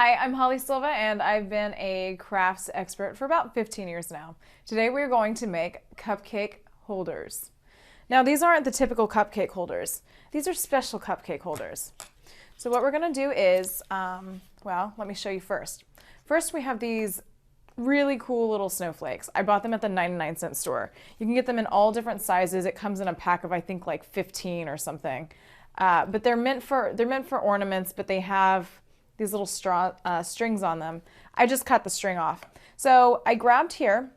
Hi, I'm Holly Silva and I've been a crafts expert for about 15 years now. Today we're going to make cupcake holders. Now these aren't the typical cupcake holders. These are special cupcake holders. So what we're going to do is, well, let me show you first. First we have these really cool little snowflakes. I bought them at the 99-cent store. You can get them in all different sizes. It comes in a pack of I think like 15 or something. But they're meant for ornaments, but they have these little strings on them. I just cut the string off. So I grabbed here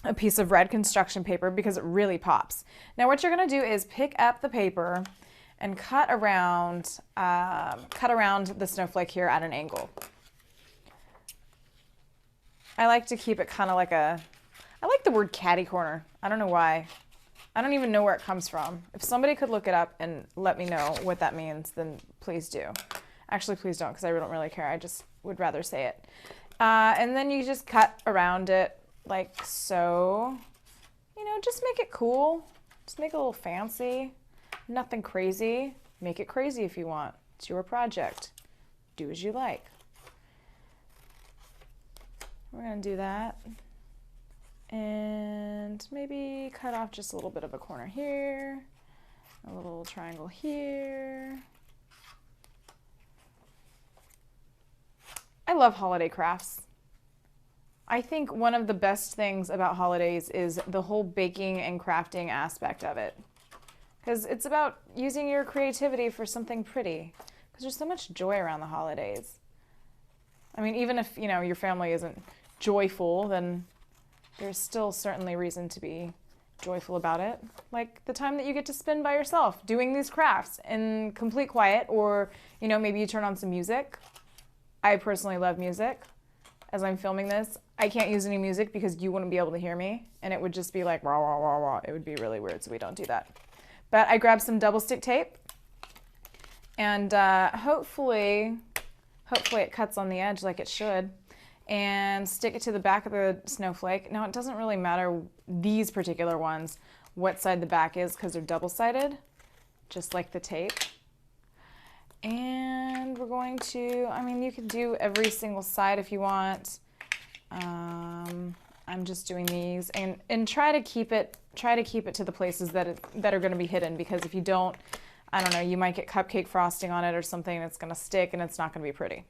a piece of red construction paper because it really pops. Now what you're going to do is pick up the paper and cut around the snowflake here at an angle. I like to keep it kind of like I like the word catty corner. I don't know why. I don't even know where it comes from. If somebody could look it up and let me know what that means, then please do. Actually, please don't, because I don't really care. I just would rather say it. And then you just cut around it like so. You know, just make it cool. Just make it a little fancy. Nothing crazy. Make it crazy if you want. It's your project. Do as you like. We're going to do that. And maybe cut off just a little bit of a corner here. A little triangle here. I love holiday crafts. I think one of the best things about holidays is the whole baking and crafting aspect of it. Because it's about using your creativity for something pretty. Because there's so much joy around the holidays. I mean, even if, you know, your family isn't joyful, then there's still certainly reason to be joyful about it. Like the time that you get to spend by yourself doing these crafts in complete quiet, or, you know, maybe you turn on some music. I personally love music. As I'm filming this, I can't use any music because you wouldn't be able to hear me, and it would just be like rah, rah, rah, rah. It would be really weird, so we don't do that. But I grabbed some double stick tape, and hopefully it cuts on the edge like it should, and stick it to the back of the snowflake. Now it doesn't really matter, these particular ones, what side the back is, because they're double-sided, just like the tape. And we're going to, I mean, you could do every single side if you want. I'm just doing these, and try to keep it to the places that are going to be hidden, because if you don't, I don't know, you might get cupcake frosting on it or something, and it's going to stick and it's not going to be pretty.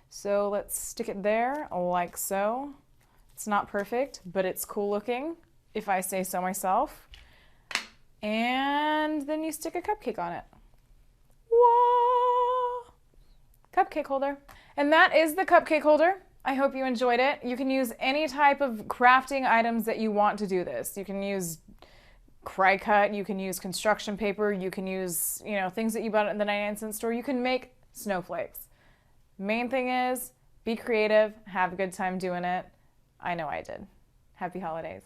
So let's stick it there like so. It's not perfect, but it's cool looking, if I say so myself. And then you stick a cupcake on it. Whoa! Cupcake holder. And that is the cupcake holder. I hope you enjoyed it. You can use any type of crafting items that you want to do this. You can use cry cut, you can use construction paper, you can use, you know, things that you bought at the 99-cent store. You can make snowflakes. Main thing is, be creative, have a good time doing it. I know I did. Happy holidays.